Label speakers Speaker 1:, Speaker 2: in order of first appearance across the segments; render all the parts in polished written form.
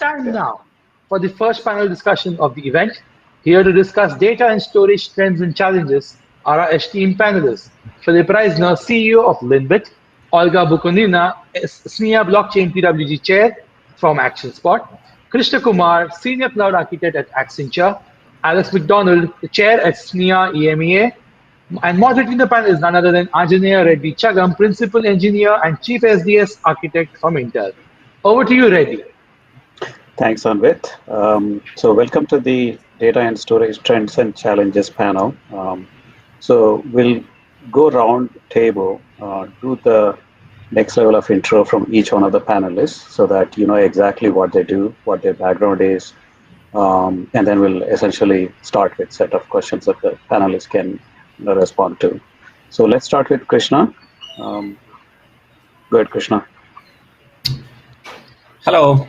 Speaker 1: time now for the first panel discussion of the event. Here to discuss data and storage trends and challenges are our esteemed panelists. Philip Reisner, CEO of Linbit, Olga Bukunina, SNIA Blockchain PWG Chair from ActionSpot, Krishna Kumar, Senior Cloud Architect at Accenture, Alex McDonald, the Chair at SNIA EMEA, and moderating the panel is none other than Anjaneya Reddy Chagam, Principal Engineer and Chief SDS Architect from Intel. Over to you, Reddy.
Speaker 2: Thanks, Anvit. So welcome to the Data and Storage Trends and Challenges panel. So we'll go round table, do the next level of intro from each one of the panelists so that you know exactly what they do, what their background is, and then we'll essentially start with a set of questions that the panelists can respond to. So let's start with Krishna. Go ahead, Krishna.
Speaker 3: Hello.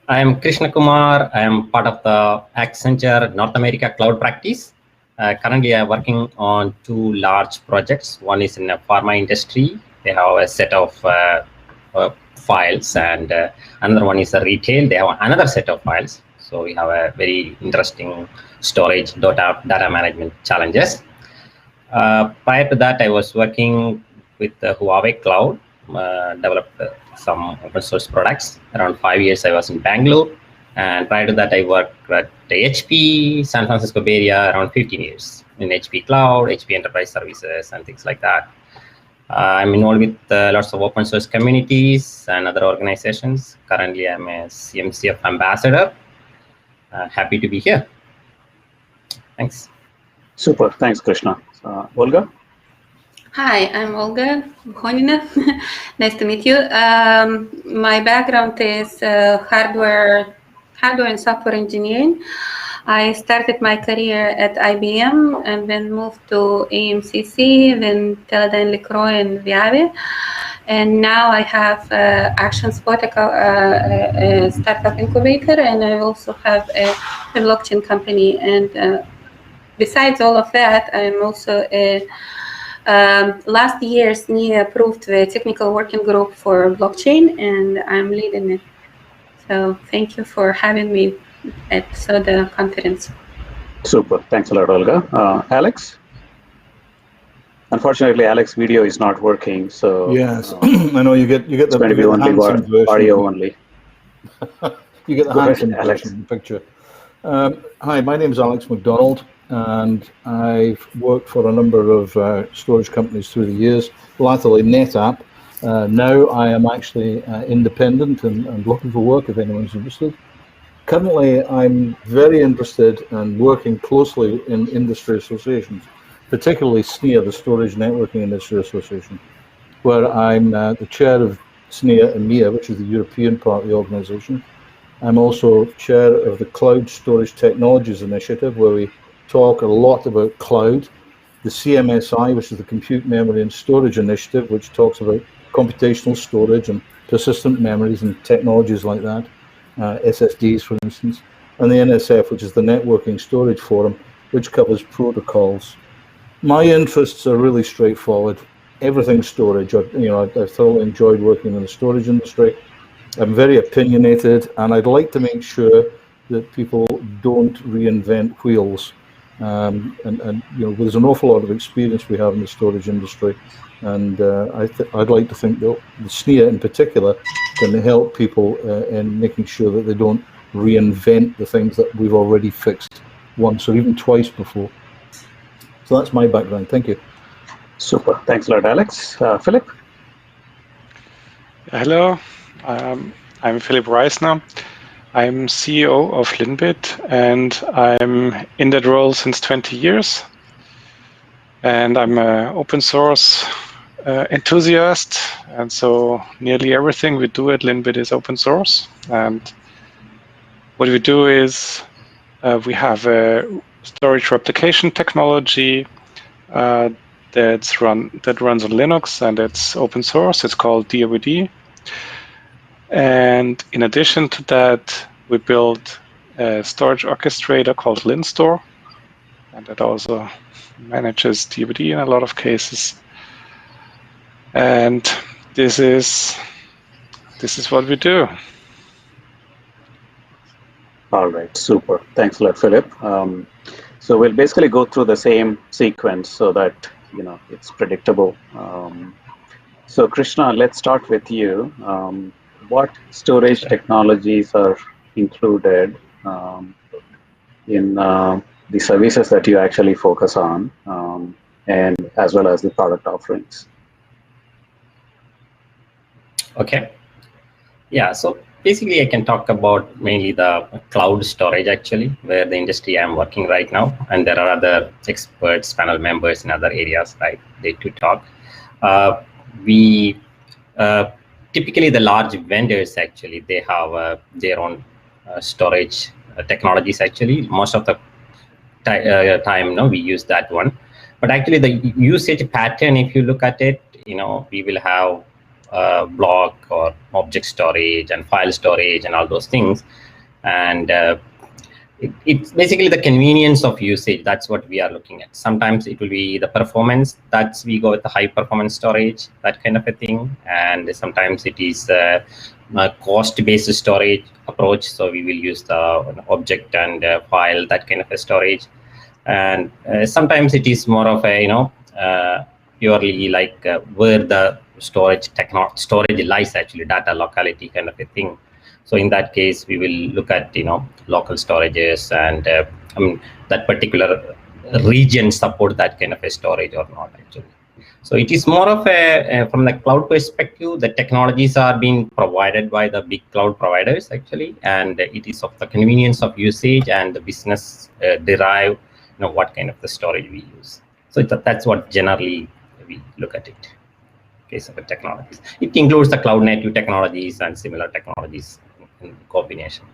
Speaker 3: I am Krishna Kumar. I am part of the Accenture North America Cloud Practice. Currently, I am working on two large projects. One is in the pharma industry. They have a set of files, and another one is the retail. They have another set of files. So we have a very interesting storage data management challenges. Prior to that, I was working with the Huawei Cloud, developed some open source products. Around 5 years, I was in Bangalore. And prior to that, I worked at HP, San Francisco Bay Area, around 15 years in HP Cloud, HP Enterprise Services, and things like that. I'm involved with lots of open source communities and other organizations. Currently, I'm a CMCF ambassador. Happy to be here. Thanks.
Speaker 2: Super. Thanks, Krishna. Olga?
Speaker 4: Hi, I'm Olga Bukunina. Nice to meet you. My background is hardware and software engineering. I started my career at IBM and then moved to AMCC, then Teledyne LeCroy and Viavi. And now I have ActionSpot, a startup incubator, and I also have a blockchain company. And besides all of that, I'm also a last year, SNIA approved the technical working group for blockchain, and I'm leading it. So thank you for having me at SODA conference.
Speaker 2: Super. Thanks a lot, Olga. Alex? Unfortunately, Alex's video is not working, so
Speaker 5: yes, I know you get the
Speaker 2: going to be only audio only.
Speaker 5: You get the handsome version of the picture. Hi, my name is Alex McDonald, and I've worked for a number of storage companies through the years, latterly NetApp. Now I am actually independent and looking for work if anyone's interested. Currently, I'm very interested and working closely in industry associations, particularly SNIA, the Storage Networking Industry Association, where I'm the chair of SNIA EMEA, which is the European part of the organization. I'm also chair of the Cloud Storage Technologies Initiative, where we talk a lot about cloud, the CMSI, which is the Compute Memory and Storage Initiative, which talks about computational storage and persistent memories and technologies like that, SSDs, for instance, and the NSF, which is the Networking Storage Forum, which covers protocols. My interests are really straightforward. Everything storage. I've thoroughly enjoyed working in the storage industry. I'm very opinionated, and I'd like to make sure that people don't reinvent wheels. And there's an awful lot of experience we have in the storage industry, and I'd like to think that the SNIA in particular can help people in making sure that they don't reinvent the things that we've already fixed once or even twice before. So that's my background. Thank you.
Speaker 2: Super. Thanks a lot, Alex. Philip?
Speaker 6: Hello. I'm Philip Reisner. I'm CEO of Linbit, and I'm in that role since 20 years. And I'm an open source enthusiast, and so nearly everything we do at Linbit is open source. And what we do is we have a storage replication technology that runs on Linux, and it's open source. It's called DOD. And in addition to that, we built a storage orchestrator called LinStore, and that also manages DOD in a lot of cases. And this is what we do.
Speaker 2: All right, super. Thanks a lot, Philip. So we'll basically go through the same sequence so that it's predictable. So Krishna, let's start with you. What storage technologies are included in the services that you actually focus on, and as well as the product offerings?
Speaker 3: Okay. Yeah, so basically I can talk about mainly the cloud storage actually, where the industry I'm working right now, and there are other experts, panel members in other areas, right, they to talk. We typically the large vendors actually, they have their own storage technologies actually. Most of the time, we use that one. But actually the usage pattern, if you look at it, we will have block or object storage and file storage and all those things. And it's basically the convenience of usage. That's what we are looking at. Sometimes it will be the performance. That's we go with the high performance storage, that kind of a thing. And sometimes it is a cost-based storage approach. So we will use the object and file, that kind of a storage. And sometimes it is more of a purely like where the storage lies actually, data locality kind of a thing. So in that case, we will look at local storages and I mean that particular region support that kind of a storage or not actually. So it is more of a from the cloud perspective, the technologies are being provided by the big cloud providers actually, and it is of the convenience of usage and the business derive what kind of the storage we use. So that's what generally we look at it. Case of the technologies, it includes the cloud native technologies and similar technologies in combination.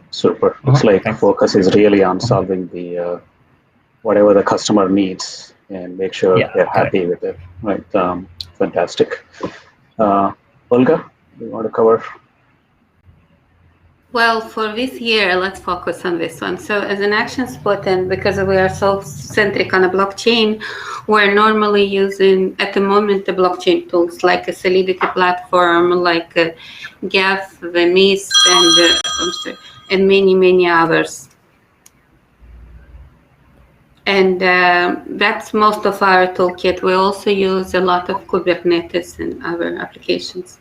Speaker 2: Super. Looks like focus is really on solving the whatever the customer needs and make sure they're happy with it. Right. Fantastic. Olga, do you want to cover?
Speaker 4: Well, for this year, let's focus on this one. So as an action spot, and because we are so centric on a blockchain, we're normally using, at the moment, the blockchain tools like a Solidity platform, like GAF, the MIST, and many, many others. And that's most of our toolkit. We also use a lot of Kubernetes and other applications.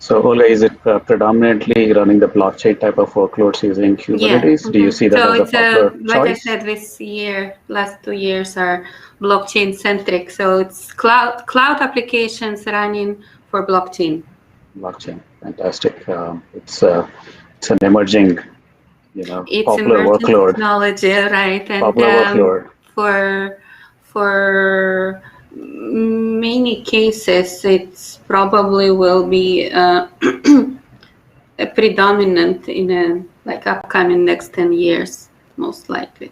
Speaker 2: So Ola, is it predominantly running the blockchain type of workloads using Kubernetes?
Speaker 4: Yeah.
Speaker 2: Do you see that as a popular choice?
Speaker 4: Like I said, this year, last 2 years are blockchain centric. So it's cloud applications running for blockchain.
Speaker 2: Blockchain, fantastic. It's an emerging,
Speaker 4: it's
Speaker 2: popular
Speaker 4: emerging
Speaker 2: workload.
Speaker 4: Technology, right? And
Speaker 2: popular workload.
Speaker 4: For many cases, it's probably will be predominant in upcoming next 10 years, most likely.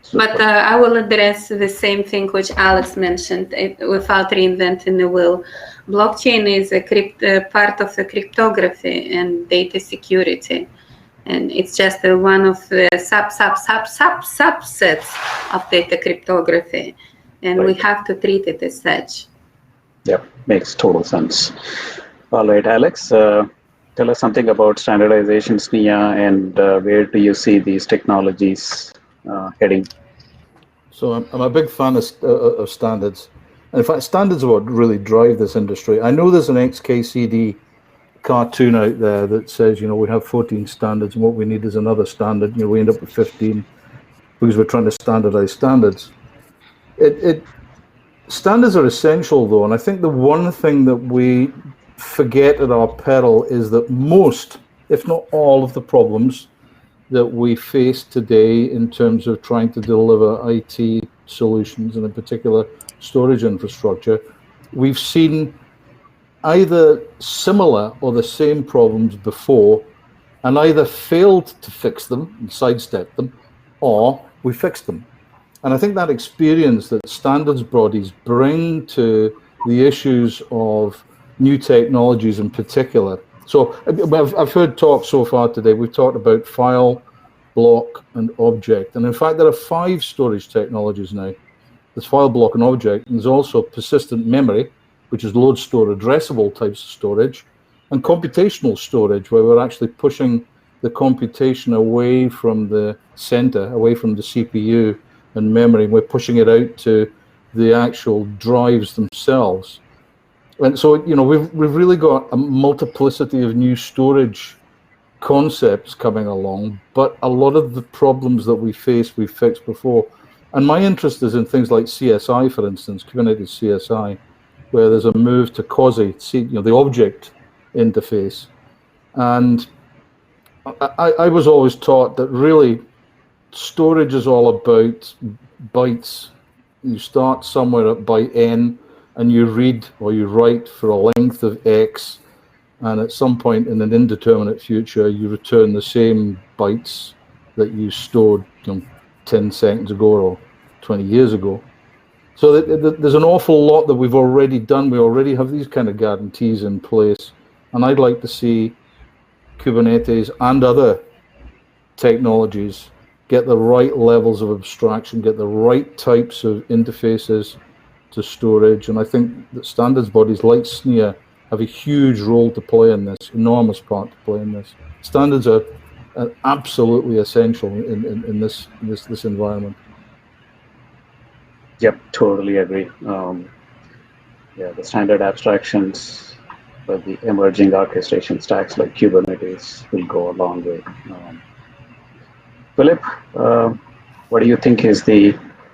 Speaker 4: Super. But I will address the same thing which Alex mentioned without reinventing the wheel. Blockchain is a part of the cryptography and data security. And it's just one of the subsets of data cryptography. And we have to treat it as such.
Speaker 2: Yep, makes total sense. All right, Alex, tell us something about standardization, SNIA, and where do you see these technologies heading?
Speaker 5: So I'm a big fan of standards. In fact, standards are what really drive this industry. I know there's an XKCD cartoon out there that says, we have 14 standards and what we need is another standard. We end up with 15 because we're trying to standardize standards. Standards are essential though, and I think the one thing that we forget at our peril is that most, if not all, of the problems that we face today in terms of trying to deliver IT solutions, and in particular storage infrastructure, we've seen either similar or the same problems before and either failed to fix them and sidestep them, or we fixed them. And I think that experience that standards bodies bring to the issues of new technologies in particular. So I've heard talk so far today, we've talked about file, block, and object. And in fact, there are 5 storage technologies now. There's file, block, and object. And there's also persistent memory, which is load, store, addressable types of storage. and computational storage, where we're actually pushing the computation away from the center, away from the CPU and memory. We're pushing it out to the actual drives themselves. And so, you know, we've really got a multiplicity of new storage concepts coming along, but a lot of the problems that we face, we've fixed before. And my interest is in things like CSI, for instance, Kubernetes CSI, where there's a move to COSI, you know, the object interface. And I was always taught that really storage is all about bytes. You start somewhere at byte n, and you read or you write for a length of x, and at some point in an indeterminate future, you return the same bytes that you stored, you know, 10 seconds ago or 20 years ago. So there's an awful lot that we've already done. We already have these kind of guarantees in place. And I'd like to see Kubernetes and other technologies get the right levels of abstraction, get the right types of interfaces to storage. And I think that standards bodies like SNIA have a huge role to play in this, enormous part to play in this. Standards are absolutely essential in this environment.
Speaker 2: Yep, totally agree. Yeah, the standard abstractions for the emerging orchestration stacks like Kubernetes will go a long way. Philip, what do you think is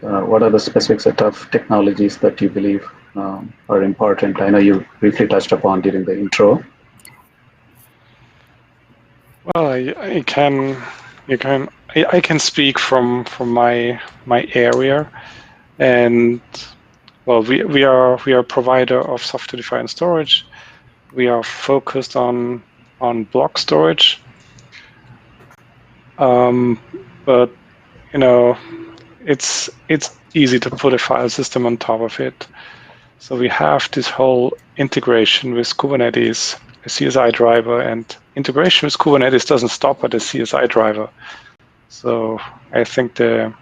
Speaker 2: what are the specific set of technologies that you believe are important? I know you briefly touched upon during the intro.
Speaker 6: Well, I can speak from my area, and well, we are a provider of software-defined storage. We are focused on block storage, but you know, it's easy to put a file system on top of it. So we have this whole integration with Kubernetes, a CSI driver, and integration with Kubernetes doesn't stop at a CSI driver. So I think the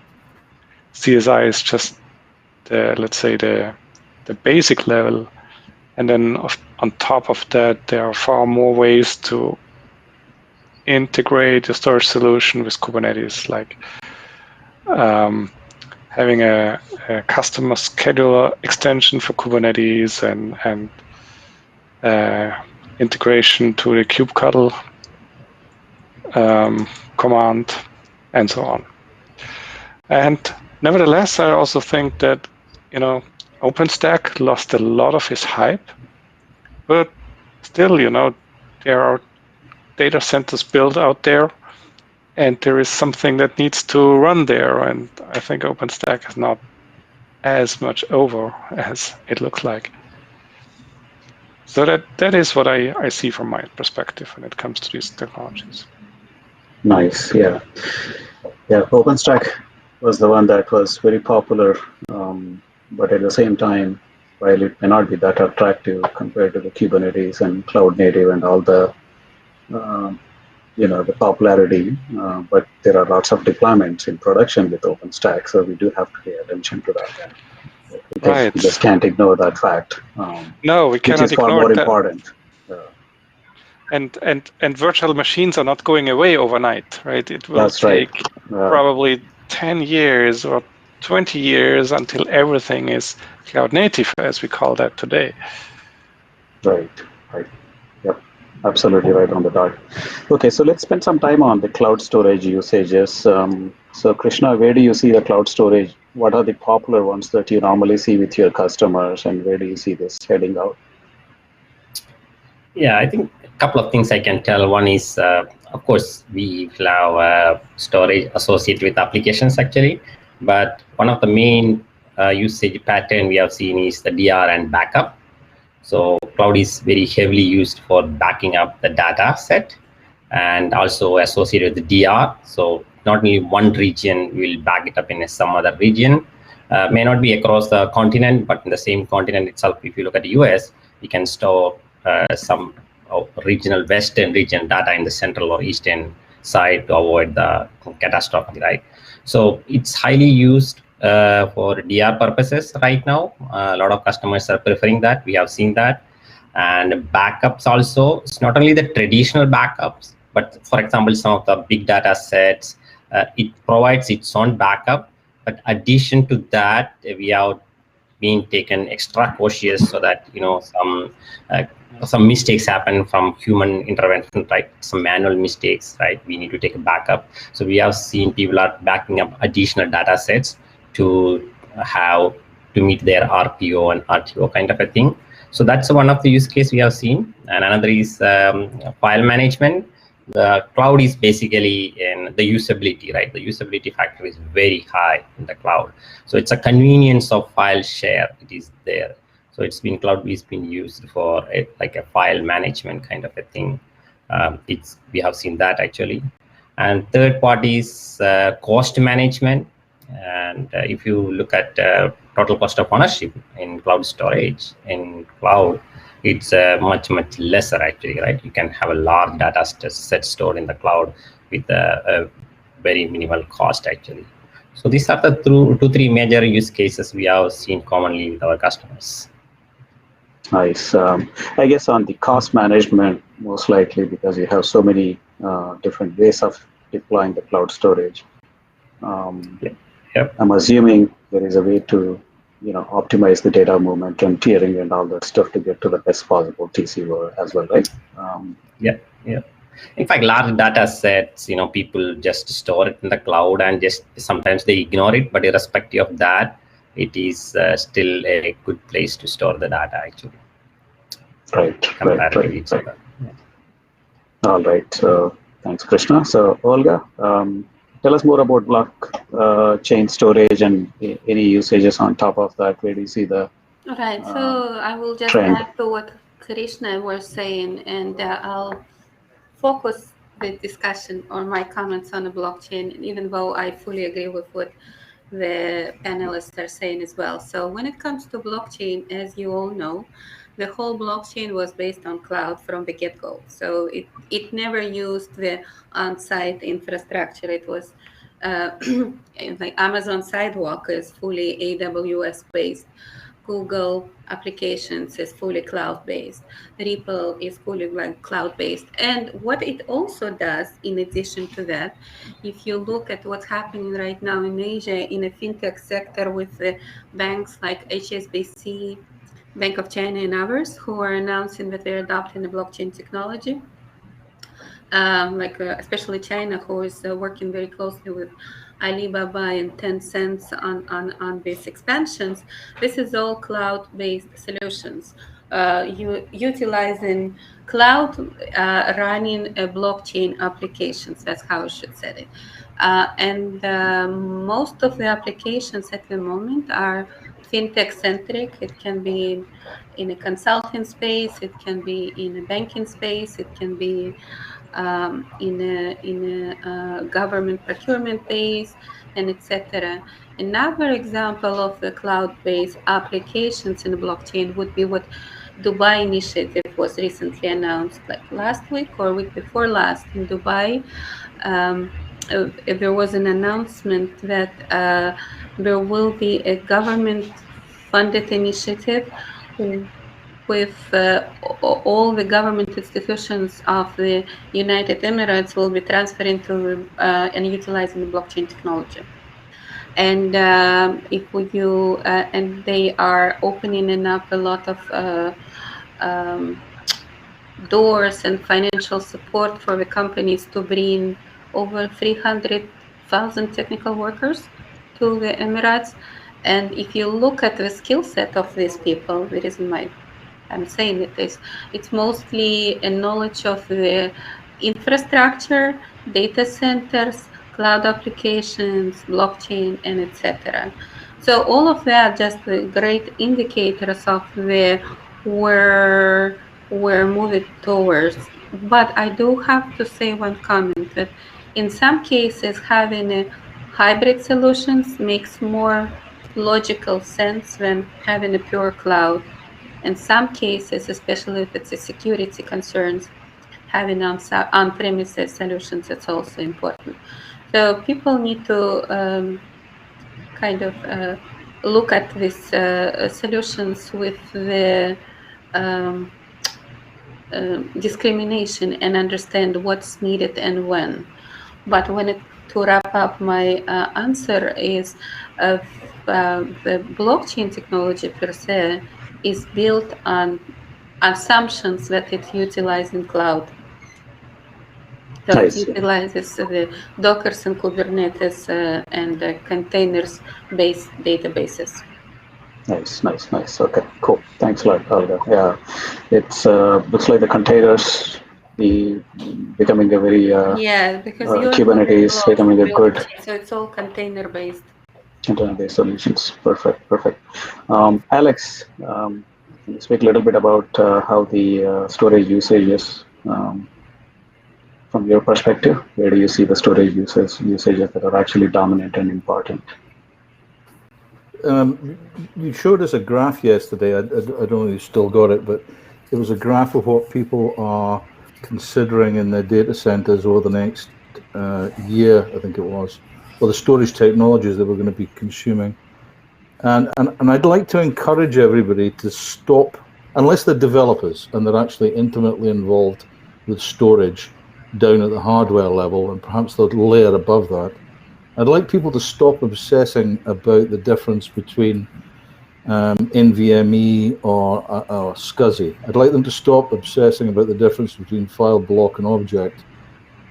Speaker 6: CSI is just let's say the basic level, and then on top of that, there are far more ways to integrate a storage solution with Kubernetes, like having a customer scheduler extension for Kubernetes and integration to the kubectl command, and so on. And nevertheless, I also think that, you know, OpenStack lost a lot of his hype, but still, you know, there are data centers built out there, and there is something that needs to run there, and I think OpenStack is not as much over as it looks like. So that is what I see from my perspective when it comes to these technologies.
Speaker 2: Nice, yeah. Yeah, OpenStack was the one that was very popular, but at the same time, while it may not be that attractive compared to the Kubernetes and cloud native and all the you know, the popularity, but there are lots of deployments in production with OpenStack, so we do have to pay attention to that. Right. We just can't ignore that fact.
Speaker 6: No, we cannot
Speaker 2: which is far more important.
Speaker 6: And virtual machines are not going away overnight, right? It will take probably 10 years or 20 years until everything is cloud native, as we call that today.
Speaker 2: Right. Yep. Absolutely right on the dot. Okay, so let's spend some time on the cloud storage usages. So Krishna, where do you see the cloud storage? What are the popular ones that you normally see with your customers, and where do you see this heading out?
Speaker 3: Yeah, I think a couple of things I can tell. One is, of course, we have storage associated with applications actually, but one of the main usage pattern we have seen is the DR and backup. So cloud is very heavily used for backing up the data set and also associated with the DR. So not only one region will back it up in some other region. May not be across the continent, but in the same continent itself, if you look at the US, we can store some regional western region data in the central or eastern side to avoid the catastrophe, right? So it's highly used for DR purposes right now. A lot of customers are preferring that. We have seen that. And backups also, it's not only the traditional backups, but for example, some of the big data sets, it provides its own backup. But addition to that, we have been taken extra cautious so that some mistakes happen from human intervention, right? Some manual mistakes, right? We need to take a backup. So we have seen people are backing up additional data sets to have to meet their RPO and RTO kind of a thing. So that's one of the use case we have seen. And another is file management. The cloud is basically in the usability, right? The usability factor is very high in the cloud. So it's a convenience of file share. It is there. So it's been cloud is been used for like a file management kind of a thing. We have seen that actually. And third party is cost management. And if you look at total cost of ownership in cloud storage, in cloud, it's much lesser actually, right? You can have a large data set stored in the cloud with a very minimal cost actually. So these are the two, three major use cases we have seen commonly with our customers.
Speaker 2: Nice. I guess on the cost management, most likely because you have so many different ways of deploying the cloud storage.
Speaker 3: Yep.
Speaker 2: I'm assuming there is a way to, optimize the data movement and tiering and all that stuff to get to the best possible TCO as well, right?
Speaker 3: Yeah. In fact, large data sets, people just store it in the cloud and just sometimes they ignore it. But irrespective of that, it is still a good place to store the data actually.
Speaker 2: Right.
Speaker 3: Compared to each other. Yeah.
Speaker 2: All right. So thanks, Krishna. So Olga, tell us more about blockchain storage and any usages on top of that. Where do you see the
Speaker 4: Right. So I will just
Speaker 2: trend?
Speaker 4: add to what Krishna was saying, and I'll focus the discussion on my comments on the blockchain, even though I fully agree with what the panelists are saying as well. So when it comes to blockchain, as you all know, the whole blockchain was based on cloud from the get-go. So it never used the on-site infrastructure. It was like Amazon Sidewalk is fully AWS based. Google applications is fully cloud-based. Ripple is fully cloud-based. And what it also does, in addition to that, if you look at what's happening right now in Asia in the fintech sector with the banks like HSBC, Bank of China, and others who are announcing that they're adopting the blockchain technology, especially China, who is working very closely with Alibaba and Tencent on these expansions. This is all cloud-based solutions, utilizing cloud running blockchain applications. That's how I should say it. And most of the applications at the moment are fintech-centric. It can be in a consulting space, it can be in a banking space, it can be in a government procurement base, and etc. Another example of the cloud-based applications in the blockchain would be what Dubai initiative was recently announced, like last week or week before last in Dubai. There was an announcement that there will be a government-funded initiative with all the government institutions of the United Emirates will be transferring to and utilizing the blockchain technology. And and they are opening up a lot of doors and financial support for the companies to bring over 300,000 technical workers to the Emirates. And if you look at the skill set of these people, the reason why I'm saying it is, it's mostly a knowledge of the infrastructure, data centers, cloud applications, blockchain, and etc. So all of that just great indicators of where we're moving towards. But I do have to say one comment that in some cases having a hybrid solutions makes more logical sense than having a pure cloud. In some cases, especially if it's a security concerns, having on-premises solutions is also important. So people need to kind of look at these solutions with the discrimination and understand what's needed and when. But to wrap up my answer is the blockchain technology per se is built on assumptions that it utilizes in cloud. So it utilizes the Dockers and Kubernetes and containers-based databases.
Speaker 2: Nice. Okay, cool. Thanks a lot, Olga. Yeah, it's looks like the containers becoming a very
Speaker 4: because
Speaker 2: Kubernetes becoming a good
Speaker 4: so it's all container-based.
Speaker 2: Container-based solutions. Perfect. Alex, can you speak a little bit about how the storage usage is from your perspective? Where do you see the storage usages that are actually dominant and important?
Speaker 5: You showed us a graph yesterday. I don't know if you still got it, but it was a graph of what people are considering in their data centers over the next year, I think it was, or the storage technologies that we're going to be consuming. And I'd like to encourage everybody to stop, unless they're developers and they're actually intimately involved with storage down at the hardware level and perhaps the layer above that. I'd like people to stop obsessing about the difference between NVMe or SCSI. I'd like them to stop obsessing about the difference between file, block, and object.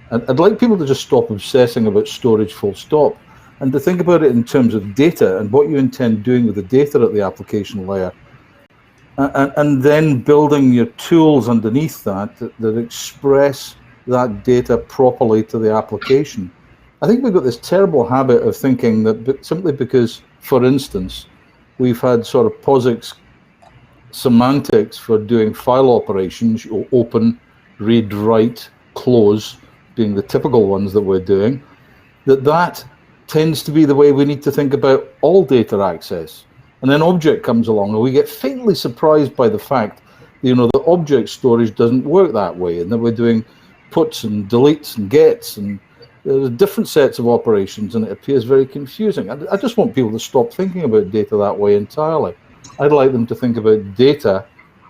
Speaker 5: And I'd like people to just stop obsessing about storage full stop and to think about it in terms of data and what you intend doing with the data at the application layer. And then building your tools underneath that express that data properly to the application. I think we've got this terrible habit of thinking that simply because, for instance, we've had sort of POSIX semantics for doing file operations, open, read, write, close, being the typical ones that we're doing, that tends to be the way we need to think about all data access. And then object comes along and we get faintly surprised by the fact, the object storage doesn't work that way, and that we're doing puts and deletes and gets and there's different sets of operations, and it appears very confusing. I just want people to stop thinking about data that way entirely. I'd like them to think about data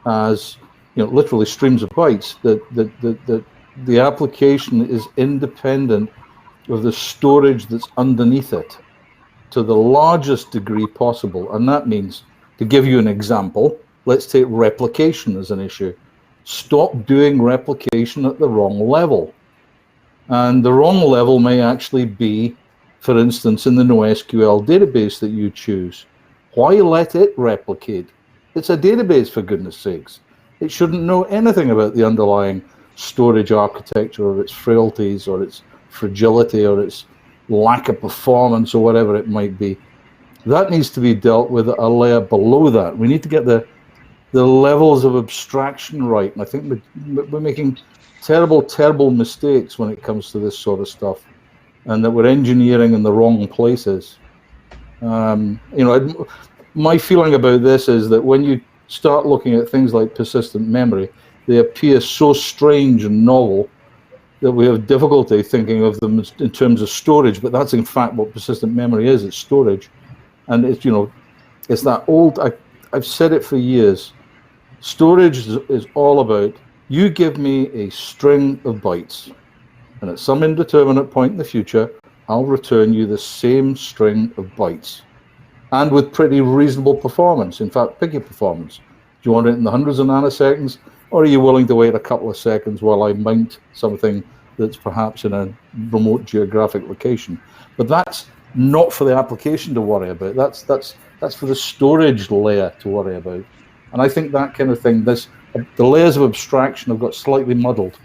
Speaker 5: as literally streams of bytes, that the application is independent of the storage that's underneath it to the largest degree possible. And that means, to give you an example, let's take replication as an issue. Stop doing replication at the wrong level. And the wrong level may actually be, for instance, in the NoSQL database that you choose. Why let it replicate? It's a database, for goodness sakes. It shouldn't know anything about the underlying storage architecture or its frailties or its fragility or its lack of performance or whatever it might be. That needs to be dealt with at a layer below that. We need to get the levels of abstraction right. And I think we're making terrible mistakes when it comes to this sort of stuff, and that we're engineering in the wrong places. My feeling about this is that when you start looking at things like persistent memory, they appear so strange and novel that we have difficulty thinking of them in terms of storage, but that's in fact what persistent memory is. It's storage. And it's that old, I've said it for years, storage is all about, you give me a string of bytes, and at some indeterminate point in the future, I'll return you the same string of bytes, and with pretty reasonable performance. In fact, pick your performance. Do you want it in the hundreds of nanoseconds, or are you willing to wait a couple of seconds while I mount something that's perhaps in a remote geographic location? But that's not for the application to worry about. That's for the storage layer to worry about. And I think that kind of thing, the layers of abstraction have got slightly muddled.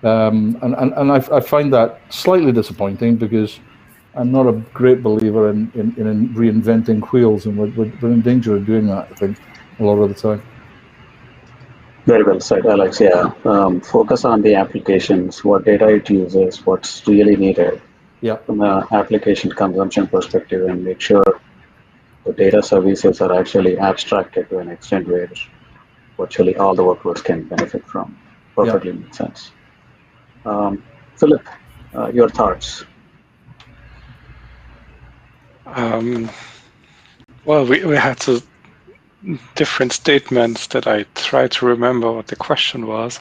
Speaker 5: And I find that slightly disappointing, because I'm not a great believer in reinventing wheels, and we're in danger of doing that, I think, a lot of the time.
Speaker 2: Very well said, Alex. Yeah, focus on the applications, what data it uses, what's really needed from an application consumption perspective, and make sure the data services are actually abstracted to an extent where virtually all the workloads can benefit from. Perfectly makes sense. Philip, your thoughts?
Speaker 6: Well, we had to different statements that I try to remember what the question was.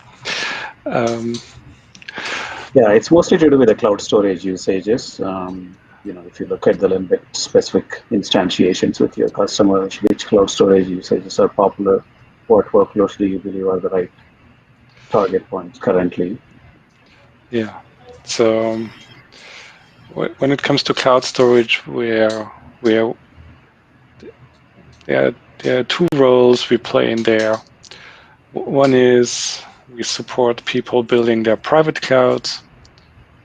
Speaker 2: Yeah, it's mostly to do with the cloud storage usages. If you look at the little bit specific instantiations with your customers, which cloud storage usages are popular, what workloads do you believe are the right target points currently?
Speaker 6: Yeah, so when it comes to cloud storage, there are two roles we play in there. One is we support people building their private clouds,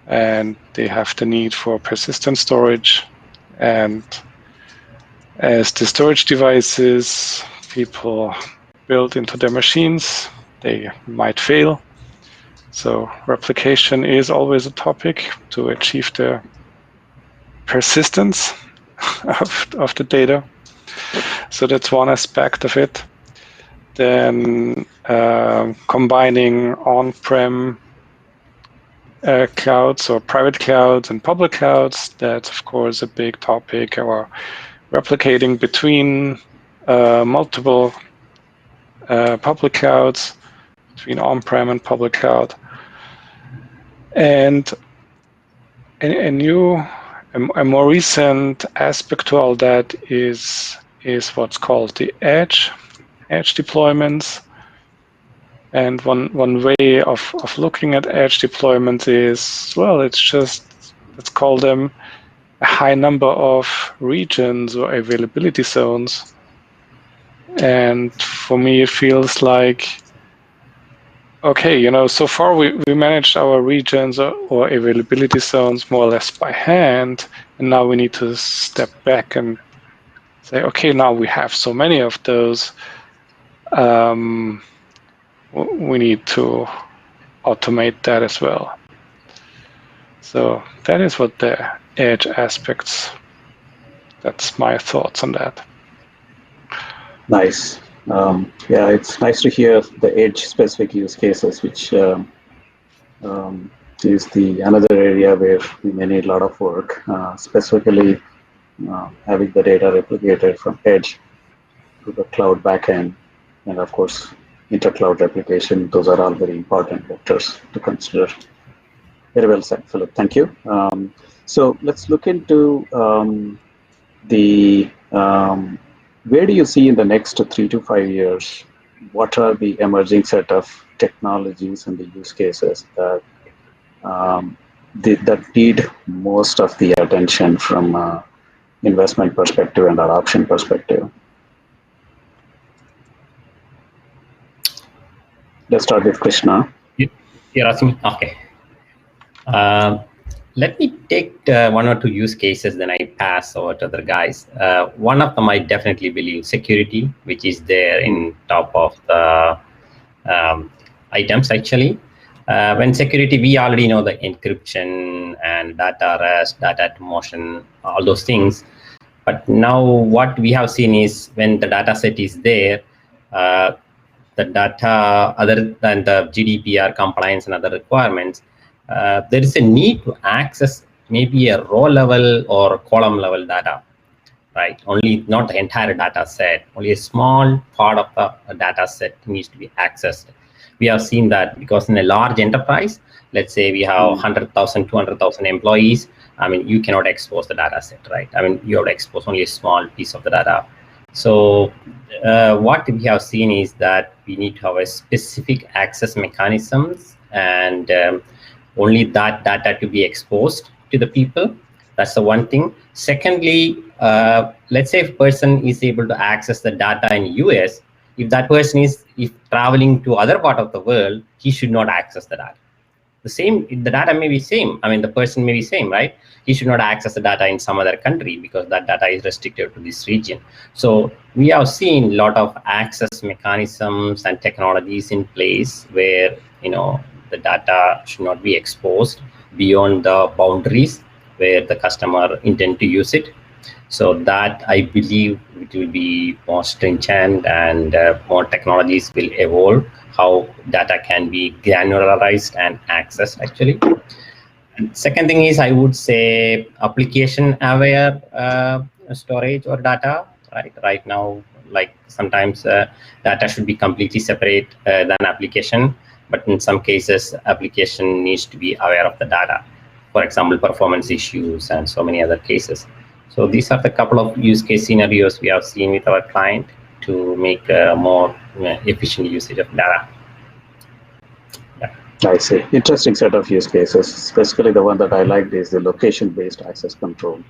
Speaker 6: and they have the need for persistent storage. And as the storage devices people build into their machines, they might fail. So replication is always a topic to achieve the persistence of the data. So that's one aspect of it. Then combining on-prem clouds or private clouds and public clouds, that's of course a big topic, or replicating between multiple public clouds, between on-prem and public cloud. And a more recent aspect to all that is what's called the edge deployments. And one way of looking at edge deployments is, well, let's call them a high number of regions or availability zones. And for me, it feels like, okay, so far we managed our regions or availability zones more or less by hand, and now we need to step back and say, okay, now we have so many of those, we need to automate that as well. So that is what the edge aspects, that's my thoughts on that.
Speaker 2: Nice. Yeah, it's nice to hear the edge specific use cases, which is another area where we may need a lot of work, specifically having the data replicated from edge to the cloud backend, and of course, inter-cloud replication. Those are all very important vectors to consider. Very well said, Philip. Thank you. So let's look into where do you see in the next 3 to 5 years, what are the emerging set of technologies and the use cases that that need most of the attention from investment perspective and adoption perspective? Let's start with Krishna.
Speaker 3: You're asking me? Okay. Let me take one or two use cases, then I pass over to other guys. One of them I definitely believe security, which is there in top of the items actually. When security, we already know the encryption and data rest, data motion, all those things. But now what we have seen is when the data set is there, the data, other than the GDPR compliance and other requirements, there is a need to access maybe a row level or column level data, right? Only not the entire data set, only a small part of the data set needs to be accessed. We have seen that because in a large enterprise, let's say we have 100,000, 200,000 employees, I mean, you cannot expose the data set, right? I mean, you have to expose only a small piece of the data. So what we have seen is that we need to have a specific access mechanisms and only that data to be exposed to the people. That's the one thing. Secondly, let's say if a person is able to access the data in US, if that person is traveling to other part of the world, he should not access the data. The data may be same. I mean, the person may be same, right? He should not access the data in some other country because that data is restricted to this region. So we have seen a lot of access mechanisms and technologies in place where, the data should not be exposed beyond the boundaries where the customer intend to use it. So that I believe it will be more stringent and more technologies will evolve how data can be granularized and accessed actually. And second thing is I would say application aware storage or data, right? Right now Like sometimes data should be completely separate than application, but in some cases, application needs to be aware of the data. For example, performance issues and so many other cases. So these are the couple of use case scenarios we have seen with our client to make more efficient usage of data.
Speaker 2: I see. Interesting set of use cases. Specifically, the one that I liked is the location-based access control.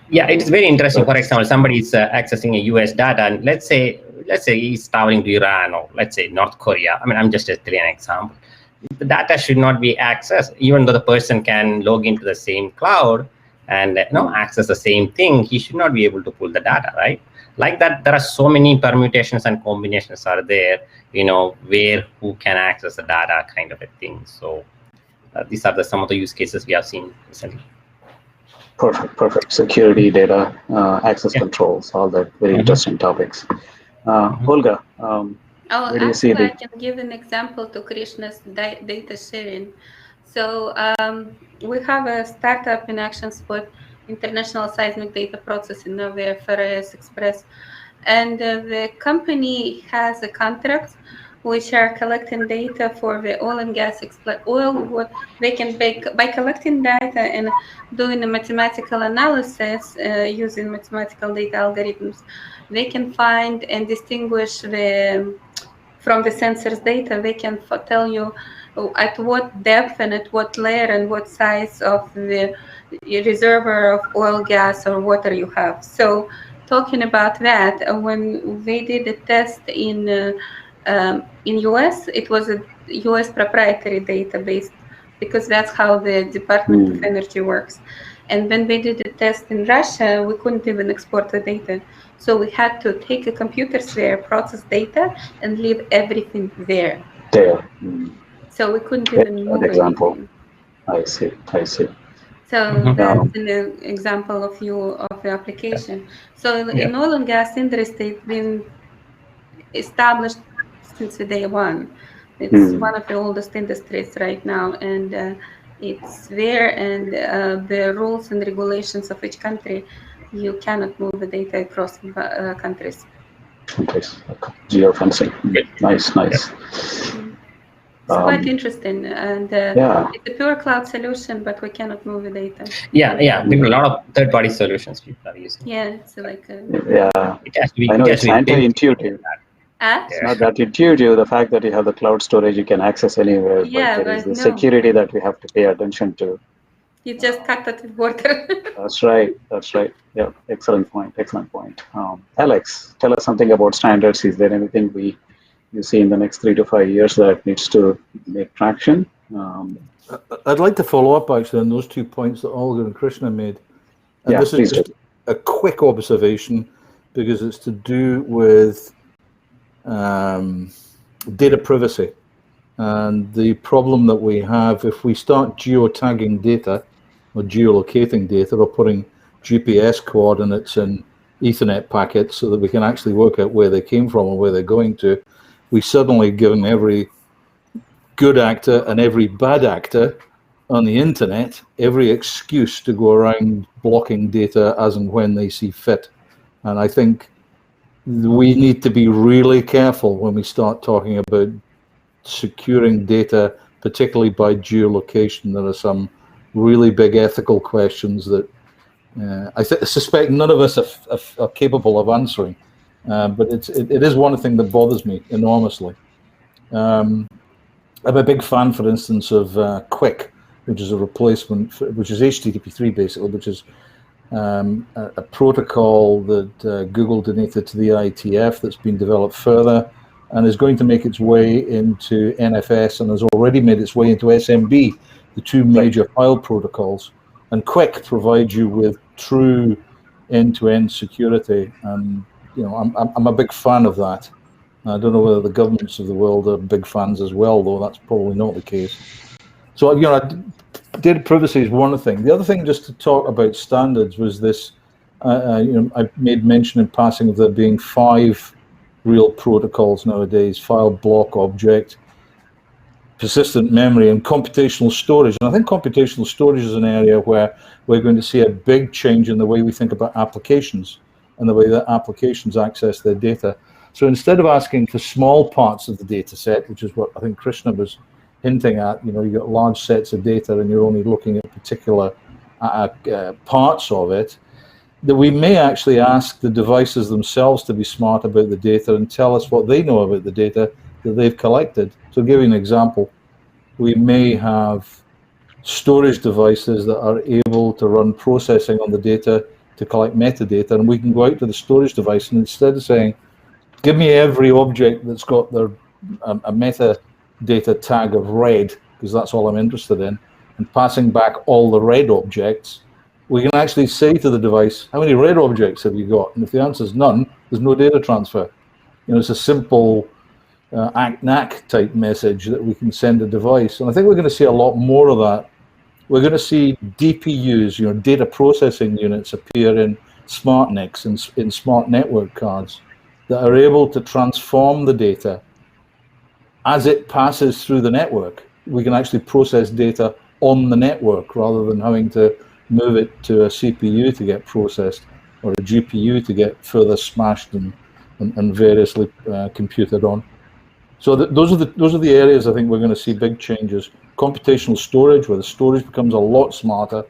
Speaker 3: Yeah, it is very interesting. For example, somebody is accessing a US data, and let's say he's traveling to Iran or let's say North Korea. I mean, I'm just telling an example. The data should not be accessed, even though the person can log into the same cloud and access the same thing. He should not be able to pull the data, right? Like that, there are so many permutations and combinations are there, where who can access the data, kind of a thing. So these are some of the use cases we have seen recently.
Speaker 2: Perfect. Security, data, access controls, all that very interesting topics. Olga, where do you see
Speaker 4: I can give an example to Krishna's data sharing. So we have a startup in action spot, International Seismic Data Processing, now we're FRS Express. And the company has a contract which are collecting data for the oil and gas what they can by collecting data and doing a mathematical analysis using mathematical data algorithms, they can find and distinguish from the sensors data. They can tell you at what depth and at what layer and what size of the reservoir of oil, gas, or water you have. So talking about that, when they did a test in US, it was a US proprietary database because that's how the Department of Energy works. And when we did a test in Russia, we couldn't even export the data. So we had to take a computer sphere, process data, and leave everything there. So we couldn't even move anything.
Speaker 2: I see.
Speaker 4: So that's an example of the application. So in oil and gas industry, it's been established since the day one. It's one of the oldest industries right now, and it's there. And the rules and regulations of each country, you cannot move the data across countries.
Speaker 2: Geofencing. Nice.
Speaker 4: It's quite interesting, and it's a pure cloud solution, but we cannot move the data.
Speaker 3: Yeah. There are a lot of third-party solutions people are using.
Speaker 4: Yeah, it's like
Speaker 2: it has to be. I know it's anti-intuitive. It's not that intuitive. The fact that you have the cloud storage, you can access anywhere.
Speaker 4: Yeah,
Speaker 2: but there is the security that we have to pay attention to.
Speaker 4: You just cut that with water.
Speaker 2: That's right. Yeah, excellent point. Alex, tell us something about standards. Is there anything you see in the next 3 to 5 years that needs to make traction?
Speaker 5: I'd like to follow up actually on those 2 points that Olga and Krishna made. And this is just a quick observation because it's to do with data privacy and the problem that we have if we start geotagging data or geolocating data or putting GPS coordinates in Ethernet packets so that we can actually work out where they came from or where they're going to. We suddenly given every good actor and every bad actor on the internet every excuse to go around blocking data as and when they see fit. And I think we need to be really careful when we start talking about securing data, particularly by geolocation. There are some really big ethical questions that I suspect none of us are capable of answering. But it is one thing that bothers me enormously. I'm a big fan, for instance, of Quick, which is a replacement, which is HTTP3 basically, which is a protocol that Google donated to the IETF that's been developed further and is going to make its way into NFS and has already made its way into SMB, the 2 major file protocols. And Quick provides you with true end-to-end security. And I'm a big fan of that. I don't know whether the governments of the world are big fans as well, though that's probably not the case. So, data privacy is one thing. The other thing, just to talk about standards, was this. I made mention in passing of there being 5 real protocols nowadays: file, block, object, persistent memory, and computational storage. And I think computational storage is an area where we're going to see a big change in the way we think about applications. and the way that applications access their data. So instead of asking for small parts of the data set, which is what I think Krishna was hinting at, you've got large sets of data and you're only looking at particular parts of it, that we may actually ask the devices themselves to be smart about the data and tell us what they know about the data that they've collected. So to give you an example, we may have storage devices that are able to run processing on the data to collect metadata, and we can go out to the storage device and instead of saying, give me every object that's got their a metadata tag of red, because that's all I'm interested in, and passing back all the red objects, we can actually say to the device, how many red objects have you got? And if the answer is none, there's no data transfer. It's a simple ACK-NACK type message that we can send a device. And I think we're going to see a lot more of that. We're going to see DPUs, data processing units, appear in smart NICs and in smart network cards that are able to transform the data as it passes through the network. We can actually process data on the network rather than having to move it to a CPU to get processed or a GPU to get further smashed and variously computed on. So those are the areas I think we're going to see big changes. Computational storage, where the storage becomes a lot smarter,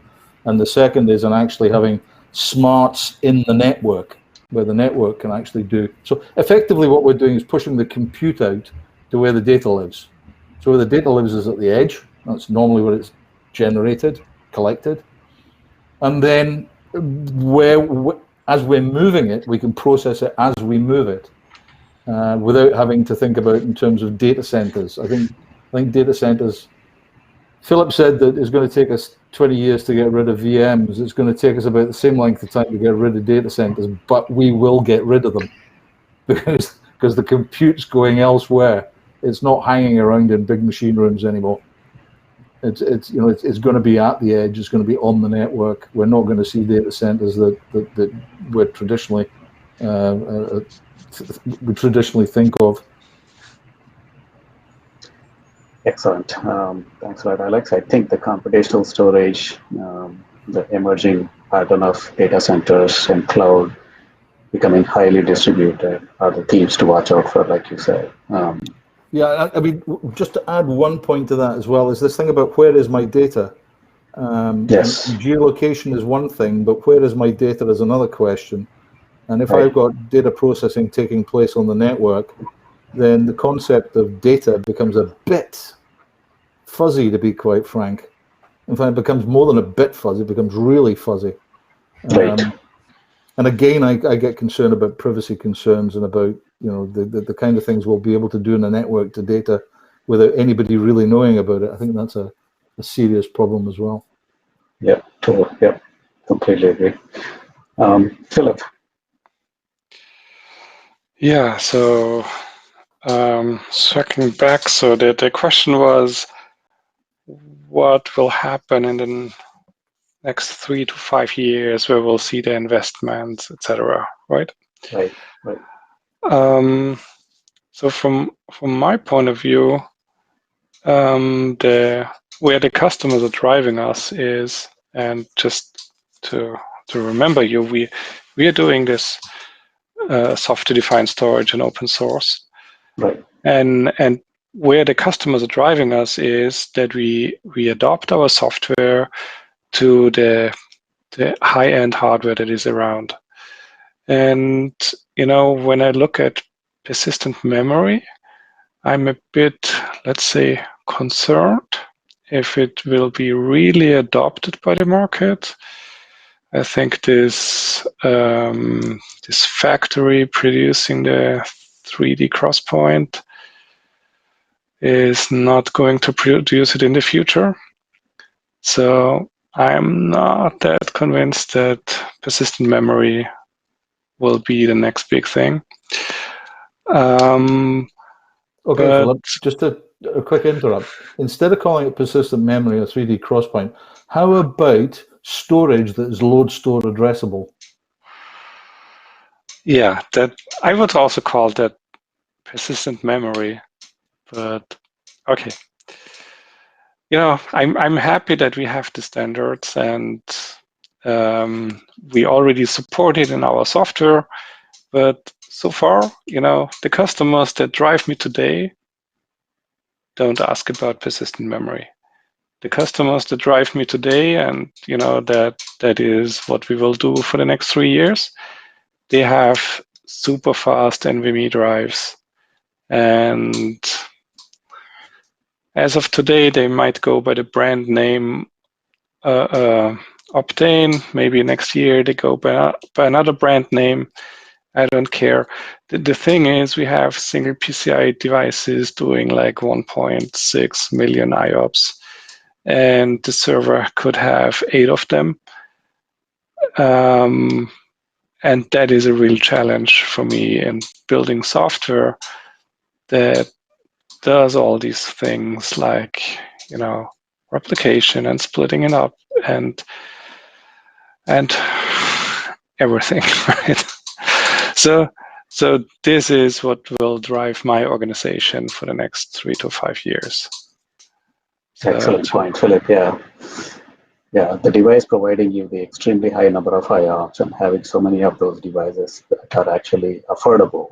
Speaker 5: and the second is actually having smarts in the network, where the network can actually do. So effectively what we're doing is pushing the compute out to where the data lives. So where the data lives is at the edge. That's normally where it's generated, collected. And then as we're moving it, we can process it as we move it. Without having to think about it in terms of data centers. I think data centers, Philip said that it's going to take us 20 years to get rid of VMs. It's going to take us about the same length of time to get rid of data centers, but we will get rid of them because the compute's going elsewhere. It's not hanging around in big machine rooms anymore. It's going to be at the edge. It's going to be on the network. We're not going to see data centers that we're traditionally think of.
Speaker 2: Excellent. Thanks a lot, Alex. I think the computational storage, the emerging pattern of data centers and cloud becoming highly distributed are the themes to watch out for, like you said.
Speaker 5: Yeah, I mean, just to add one point to that as well, is this thing about where is my data?
Speaker 2: Yes.
Speaker 5: Geolocation is one thing, but where is my data is another question. And if I've got data processing taking place on the network, then the concept of data becomes a bit fuzzy, to be quite frank. In fact, it becomes more than a bit fuzzy, it becomes really fuzzy.
Speaker 2: Right.
Speaker 5: And again, I get concerned about privacy concerns and about the kind of things we'll be able to do in the network to data without anybody really knowing about it. I think that's a serious problem as well.
Speaker 2: Yeah, totally. Yeah, completely agree. Philip.
Speaker 6: Yeah, so circling back, so the question was, what will happen in the next 3 to 5 years where we'll see the investments, etc., right?
Speaker 2: Right.
Speaker 6: So from my point of view, where the customers are driving us is, and just to remember you, we are doing this software-defined storage and open source,
Speaker 2: right?
Speaker 6: And where the customers are driving us is that we adopt our software to the high-end hardware that is around. And when I look at persistent memory, I'm a bit, let's say, concerned if it will be really adopted by the market. I think this factory producing the 3D crosspoint is not going to produce it in the future. So I'm not that convinced that persistent memory will be the next big thing.
Speaker 5: Okay, Philip, just a quick interrupt. Instead of calling it persistent memory or 3D crosspoint, how about storage that is load store addressable?
Speaker 6: Yeah, that I would also call that persistent memory, but okay. I'm happy that we have the standards, and We already support it in our software, but so far, the customers that drive me today don't ask about persistent memory. The customers that drive me today, and that is what we will do for the next 3 years, they have super fast NVMe drives. And as of today, they might go by the brand name Optane. Maybe next year they go by another brand name. I don't care. The thing is, we have single PCI devices doing like 1.6 million IOPS, and the server could have 8 of them. And that is a real challenge for me in building software that does all these things like, replication and splitting it up and everything, right? So this is what will drive my organization for the next 3 to 5 years.
Speaker 2: Excellent point, Philip. Yeah, the device providing you the extremely high number of IOPS and having so many of those devices that are actually affordable.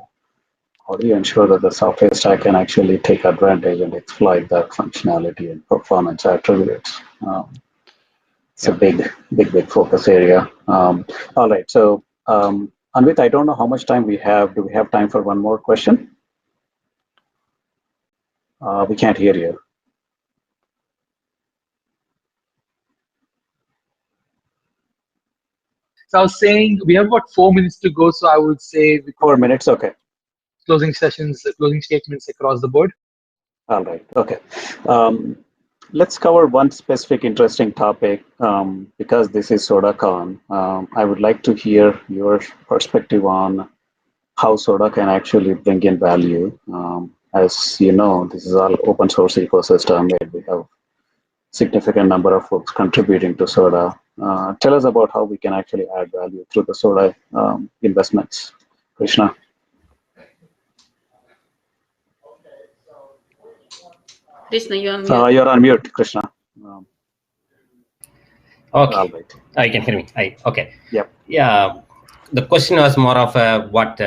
Speaker 2: How do you ensure that the software stack can actually take advantage and exploit that functionality and performance attributes? It's a big focus area. All right, so Anvit, I don't know how much time we have. Do we have time for one more question? We can't hear you.
Speaker 1: So I was saying we have about 4 minutes to go, so I would say
Speaker 2: 4 minutes, okay.
Speaker 1: Closing statements across the board.
Speaker 2: All right, okay. Let's cover one specific interesting topic because this is SODACON. I would like to hear your perspective on how SODA can actually bring in value. As you know, this is all open source ecosystem where we have significant number of folks contributing to SODA. Tell us about how we can actually add value through the SODA investments. Krishna.
Speaker 4: Krishna, you're on mute.
Speaker 2: You're on mute, Krishna.
Speaker 3: Okay.
Speaker 2: All right.
Speaker 3: You can hear me. Okay.
Speaker 2: Yep.
Speaker 3: Yeah. The question was more of what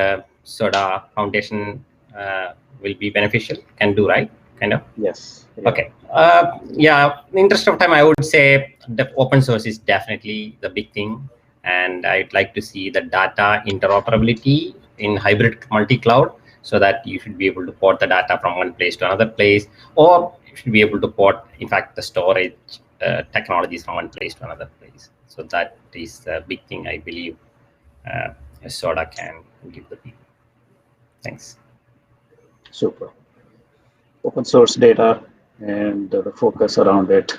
Speaker 3: SODA Foundation will be beneficial, can do, right? Kind of.
Speaker 2: Yes. Yeah.
Speaker 3: Okay. Yeah. In the interest of time, I would say the open source is definitely the big thing, and I'd like to see the data interoperability in hybrid multi-cloud, so that you should be able to port the data from one place to another place, or you should be able to port, in fact, the storage technologies from one place to another place. So that is a big thing I believe SODA can give the people. Thanks.
Speaker 2: Super. Open source data and the focus around it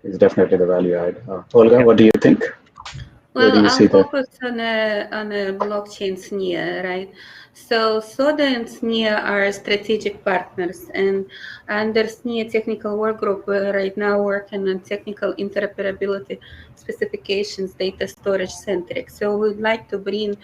Speaker 2: is definitely the value add. Olga, what do you think?
Speaker 4: Well, I'll focus on a blockchain SNIA, right? So SODA and SNIA are strategic partners, and under SNIA technical work group, we're right now working on technical interoperability specifications, data storage centric. So we'd like to bring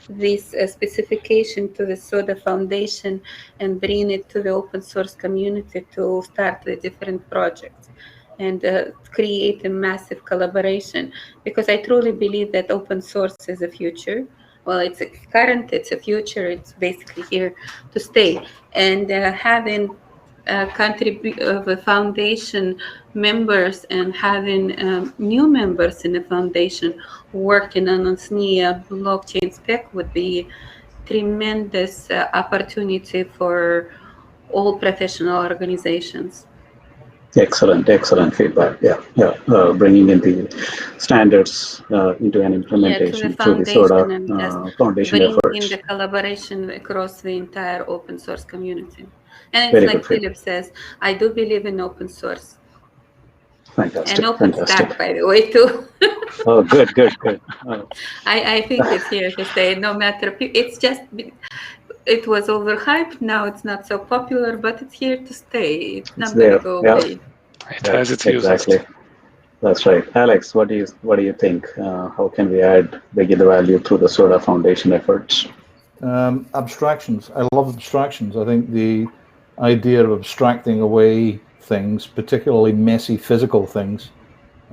Speaker 4: this specification to the SODA Foundation and bring it to the open source community to start with different projects and create a massive collaboration, because I truly believe that open source is the future. Well, it's a current, it's a future, it's basically here to stay. And having the foundation members and having new members in the foundation working on SNIA blockchain spec would be tremendous opportunity for all professional organizations.
Speaker 2: Excellent feedback. Yeah. Bringing in the standards into an implementation through the SODA Foundation efforts.
Speaker 4: Bringing the collaboration across the entire open source community. And it's like Philip says, I do believe in open source.
Speaker 2: Fantastic.
Speaker 4: And OpenStack, by the way, too.
Speaker 2: Oh, good.
Speaker 4: I think it's here to stay, no matter. It's just, it was overhyped. Now it's not so popular, but it's here to stay. It's not going to go away.
Speaker 6: It has its
Speaker 2: exactly. Uses. That's right. Alex, what do you think? How can we begin the value through the SODA Foundation efforts?
Speaker 5: Abstractions. I love abstractions. I think the idea of abstracting away things, particularly messy physical things,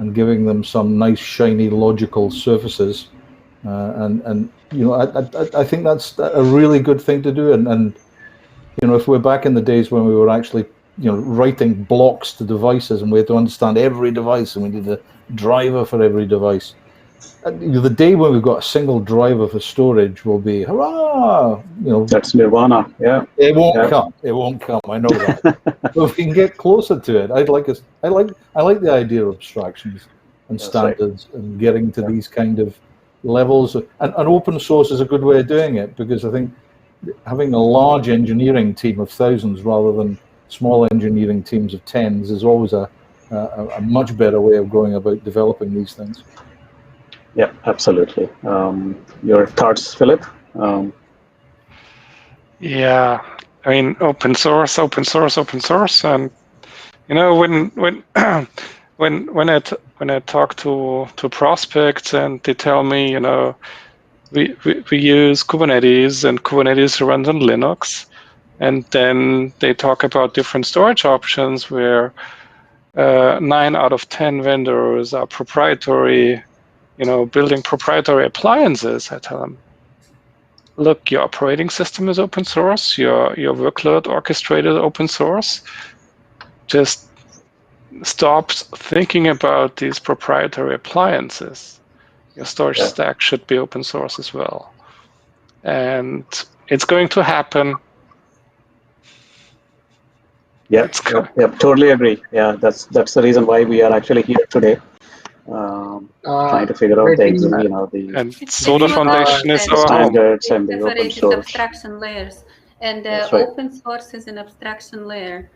Speaker 5: and giving them some nice, shiny, logical surfaces. And you know, I think that's a really good thing to do. And you know, if we're back in the days when we were actually, you know, writing blocks to devices and we had to understand every device and we need a driver for every device. The day when we've got a single driver for storage will be hurrah! You know,
Speaker 2: that's nirvana. Yeah,
Speaker 5: it won't come. It won't come. I know that. But if we can get closer to it, I like the idea of abstractions and standards and getting to these kind of levels. And open source is a good way of doing it, because I think having a large engineering team of thousands rather than small engineering teams of tens is always a much better way of going about developing these things.
Speaker 2: Yeah, absolutely. Your thoughts, Philip?
Speaker 6: Yeah, I mean, open source, and you know, when when I talk to prospects and they tell me, you know, we use Kubernetes and Kubernetes runs on Linux, and then they talk about different storage options where 9 out of 10 vendors are proprietary, you know, building proprietary appliances. I tell them, look, your operating system is open source, your workload orchestrated open source. Just stop thinking about these proprietary appliances. Your storage stack should be open source as well. And it's going to happen.
Speaker 2: Yeah, totally agree. Yeah, that's the reason why we are actually here today, trying to figure out the
Speaker 6: SODA Foundation is our
Speaker 2: standards and the open source
Speaker 4: abstraction layers, and open source is an abstraction layer,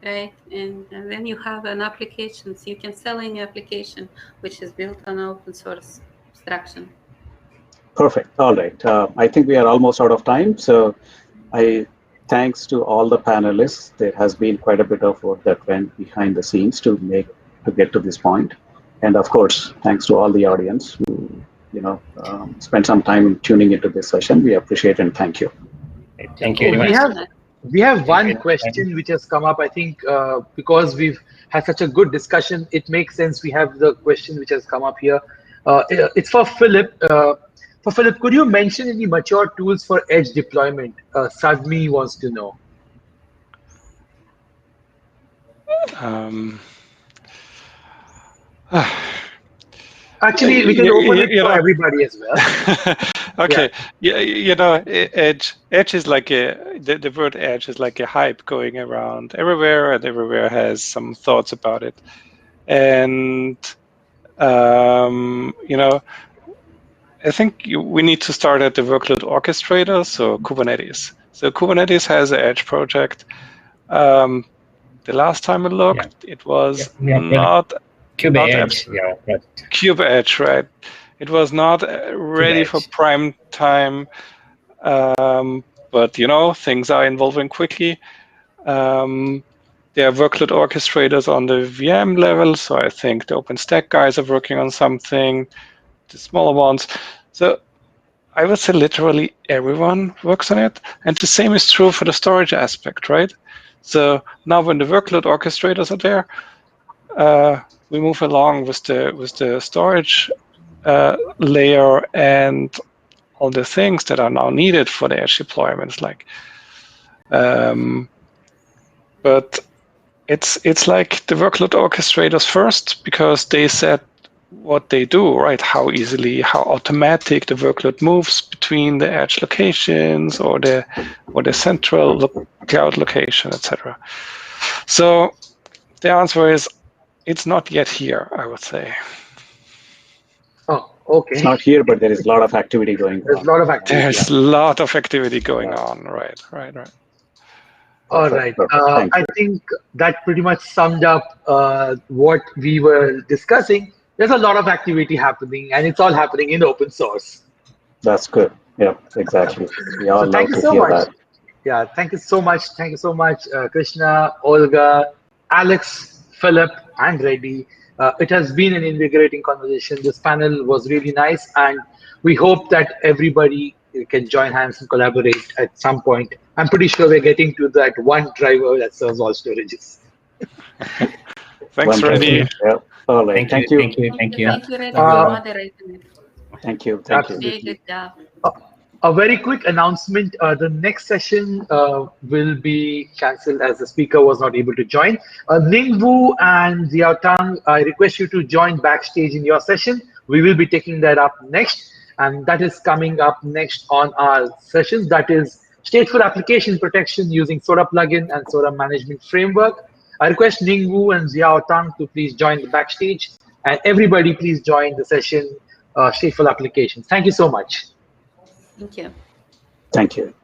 Speaker 4: right? And then you have an application, so you can sell any application which is built on open source abstraction.
Speaker 2: Perfect. All right. I think we are almost out of time, so thanks to all the panelists. There has been quite a bit of work that went behind the scenes to get to this point. And of course, thanks to all the audience who, you know, spent some time tuning into this session. We appreciate and thank you.
Speaker 3: Thank you very much.
Speaker 1: We have one question which has come up. I think because we've had such a good discussion, it makes sense we have the question which has come up here. It's for Philip. For Philip, could you mention any mature tools for edge deployment? Sadmi wants to know. Actually, we can open it for everybody as well.
Speaker 6: Okay, yeah, you know, edge is like the word edge is like a hype going around everywhere, and everywhere has some thoughts about it. And you know, I think we need to start at the workload orchestrator, so Kubernetes. So Kubernetes has an edge project. The last time I looked, it was not
Speaker 3: KubeEdge,
Speaker 6: KubeEdge, right? It was not ready for prime time, but you know, things are evolving quickly. There are workload orchestrators on the VM level, so I think the OpenStack guys are working on something, the smaller ones. So I would say literally everyone works on it, and the same is true for the storage aspect, right? So now when the workload orchestrators are there, we move along with the storage layer and all the things that are now needed for the edge deployments, like. But it's like the workload orchestrators first, because they set what they do, right? How automatic the workload moves between the edge locations or the central cloud location, etc. So the answer is, it's not yet here, I would say.
Speaker 1: Oh, okay.
Speaker 2: It's not here, but there is a lot of activity going on.
Speaker 1: There's a lot of activity.
Speaker 6: There's a lot of activity going on, right.
Speaker 1: All right. I think that pretty much summed up what we were discussing. There's a lot of activity happening, and it's all happening in open source.
Speaker 2: That's good. Yeah, exactly. We all love to hear that.
Speaker 1: Yeah, thank you so much. Thank you so much, Krishna, Olga, Alex, Philip, and Reddy. It has been an invigorating conversation. This panel was really nice, and we hope that everybody can join hands and collaborate at some point. I'm pretty sure we're getting to that one driver that serves all storages.
Speaker 6: Thanks, Reddy.
Speaker 2: Yeah. All right. Thank you.
Speaker 3: Thank you.
Speaker 4: Thank you, Red, for
Speaker 1: Uh,
Speaker 4: moderating it.
Speaker 2: Thank you.
Speaker 4: Very good job.
Speaker 1: A very quick announcement. The next session will be cancelled as the speaker was not able to join. Ning Wu and Xiao Tang, I request you to join backstage in your session. We will be taking that up next. And that is coming up next on our sessions. That is stateful application protection using SODA plugin and SODA management framework. I request Ning Wu and Xiao Tang to please join the backstage. And everybody please join the session, stateful applications. Thank you so much.
Speaker 4: Thank you.
Speaker 2: Thank you.